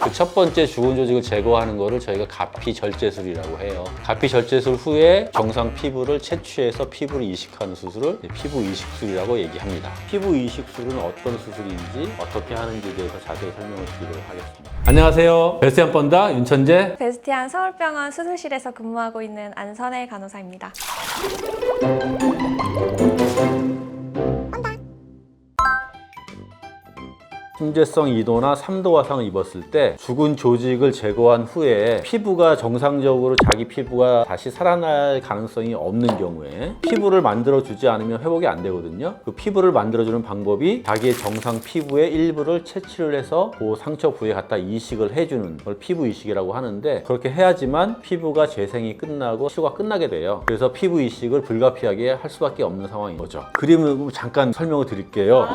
그 첫 번째 죽은 조직을 제거하는 거를 저희가 가피 절제술이라고 해요. 가피 절제술 후에 정상 피부를 채취해서 피부를 이식하는 수술을 피부 이식술이라고 얘기합니다. 피부 이식술은 어떤 수술인지 어떻게 하는지에 대해서 자세히 설명을 드리도록 하겠습니다. 안녕하세요. 베스티안 번다 윤천재. 베스티안 서울병원 수술실에서 근무하고 있는 안선혜 간호사입니다. 심재성 2도나 3도 화상을 입었을 때 죽은 조직을 제거한 후에 피부가 정상적으로 자기 피부가 다시 살아날 가능성이 없는 경우에 피부를 만들어주지 않으면 회복이 안 되거든요. 그 피부를 만들어주는 방법이 자기의 정상 피부의 일부를 채취를 해서 그 상처 부위에 갖다 이식을 해주는 걸 피부 이식이라고 하는데, 그렇게 해야지만 피부가 재생이 끝나고 치료가 끝나게 돼요. 그래서 피부 이식을 불가피하게 할 수밖에 없는 상황인 거죠. 그림을 잠깐 설명을 드릴게요.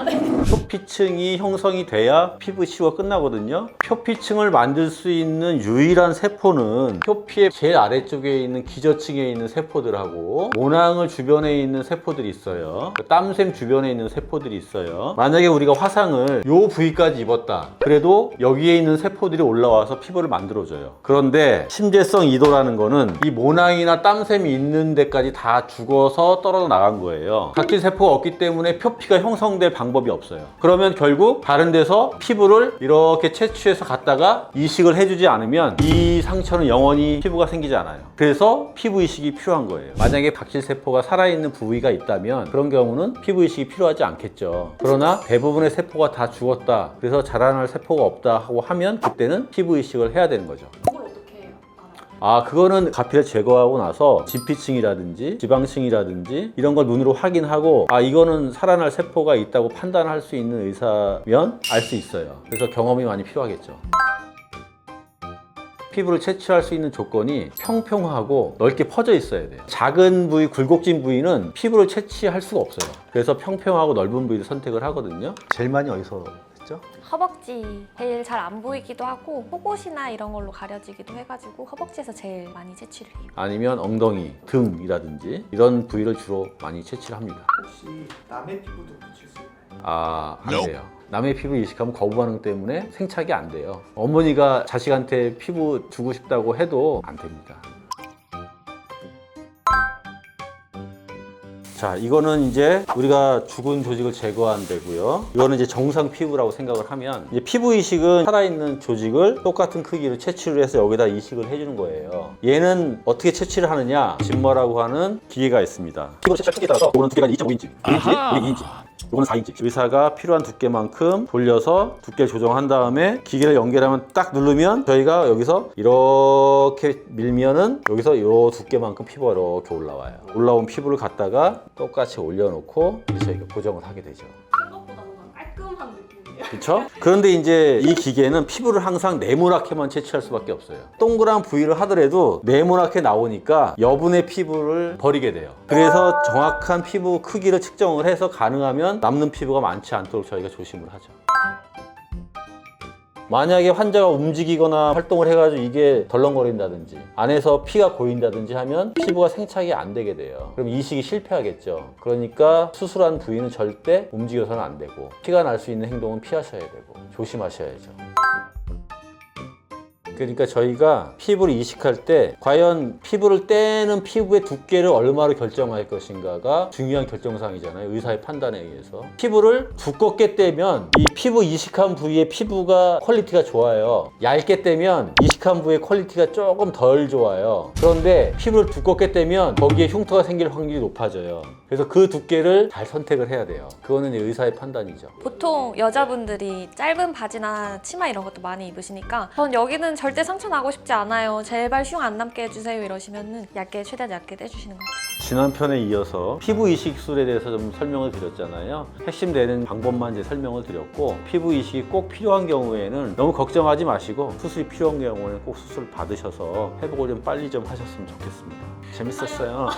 표피층이 형성이 돼야 피부 치료가 끝나거든요. 표피층을 만들 수 있는 유일한 세포는 표피의 제일 아래쪽에 있는 기저층에 있는 세포들하고 모낭을 주변에 있는 세포들이 있어요. 땀샘 주변에 있는 세포들이 있어요. 만약에 우리가 화상을 요 부위까지 입었다, 그래도 여기에 있는 세포들이 올라와서 피부를 만들어줘요. 그런데 심재성 2도라는 거는 이 모낭이나 땀샘이 있는 데까지 다 죽어서 떨어져 나간 거예요. 각질 세포가 없기 때문에 표피가 형성될 방법이 없어요. 그러면 결국 다른 데서 피부를 이렇게 채취해서 갖다가 이식을 해주지 않으면 이 상처는 영원히 피부가 생기지 않아요. 그래서 피부 이식이 필요한 거예요. 만약에 각질 세포가 살아있는 부위가 있다면 그런 경우는 피부 이식이 필요하지 않겠죠. 그러나 대부분의 세포가 다 죽었다, 그래서 자라날 세포가 없다 하고 하면 그때는 피부 이식을 해야 되는 거죠. 그걸 어떻게 해요? 그거는 가피를 제거하고 나서 진피층이라든지 지방층이라든지 이런 걸 눈으로 확인하고 이거는 살아날 세포가 있다고 판단할 수 있는 의사면 알 수 있어요. 그래서 경험이 많이 필요하겠죠. 피부를 채취할 수 있는 조건이 평평하고 넓게 퍼져 있어야 돼요. 작은 부위, 굴곡진 부위는 피부를 채취할 수가 없어요. 그래서 평평하고 넓은 부위를 선택을 하거든요. 제일 많이 어디서 했죠? 허벅지 제일 잘 안 보이기도 하고 속옷이나 이런 걸로 가려지기도 해가지고 허벅지에서 제일 많이 채취를 해요. 아니면 엉덩이, 등이라든지 이런 부위를 주로 많이 채취를 합니다. 혹시 남의 피부도 붙일 수 있나요? 안 돼요. 남의 피부 이식하면 거부 반응 때문에 생착이 안 돼요. 어머니가 자식한테 피부 주고 싶다고 해도 안 됩니다. 자, 이거는 이제 우리가 죽은 조직을 제거한 데고요. 이거는 이제 정상 피부라고 생각을 하면, 이제 피부 이식은 살아있는 조직을 똑같은 크기로 채취를 해서 여기다 이식을 해주는 거예요. 얘는 어떻게 채취를 하느냐? 짐머라고 하는 기계가 있습니다. 피부 채취할 크기에 따라서 이거는 두께가 2.5인치, 1인치, 이게 2인치. 이거는 4인치. 의사가 필요한 두께만큼 돌려서 두께를 조정한 다음에 기계를 연결하면 딱 누르면 저희가 여기서 이렇게 밀면은 여기서 이 두께만큼 피부가 이렇게 올라와요. 올라온 피부를 갖다가 똑같이 올려놓고 저희가 고정을 하게 되죠. 생각보다 뭔가 깔끔한 느낌이에요. 그렇죠? 그런데 이제 이 기계는 피부를 항상 네모나게만 채취할 수밖에 없어요. 동그란 부위를 하더라도 네모나게 나오니까 여분의 피부를 버리게 돼요. 그래서 정확한 피부 크기를 측정을 해서 가능하면 남는 피부가 많지 않도록 저희가 조심을 하죠. 만약에 환자가 움직이거나 활동을 해가지고 이게 덜렁거린다든지 안에서 피가 고인다든지 하면 피부가 생착이 안 되게 돼요. 그럼 이식이 실패하겠죠. 그러니까 수술한 부위는 절대 움직여서는 안 되고 피가 날 수 있는 행동은 피하셔야 되고 조심하셔야죠. 그러니까 저희가 피부를 이식할 때 과연 피부를 떼는 피부의 두께를 얼마로 결정할 것인가가 중요한 결정사항이잖아요. 의사의 판단에 의해서. 피부를 두껍게 떼면 이 피부 이식한 부위의 피부가 퀄리티가 좋아요. 얇게 떼면 이식한 부위의 퀄리티가 조금 덜 좋아요. 그런데 피부를 두껍게 떼면 거기에 흉터가 생길 확률이 높아져요. 그래서 그 두께를 잘 선택을 해야 돼요. 그거는 의사의 판단이죠. 보통 여자분들이 짧은 바지나 치마 이런 것도 많이 입으시니까 전 여기는 절대 상처 나고 싶지 않아요. 제발 흉 안 남게 해주세요 이러시면은 얇게, 최대한 얇게 떼주시는 것 같아요. 지난 편에 이어서 피부 이식술에 대해서 좀 설명을 드렸잖아요. 핵심되는 방법만 이제 설명을 드렸고, 피부 이식이 꼭 필요한 경우에는 너무 걱정하지 마시고 수술이 필요한 경우에는 꼭 수술 받으셔서 회복을 좀 빨리 좀 하셨으면 좋겠습니다. 재밌었어요.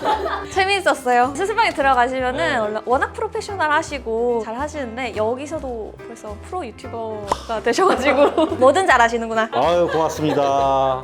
재미있었어요. 수술방에 들어가시면은 워낙 프로페셔널 하시고 잘 하시는데 여기서도 벌써 프로 유튜버가 되셔가지고 뭐든 잘 하시는구나. 아유, 고맙습니다.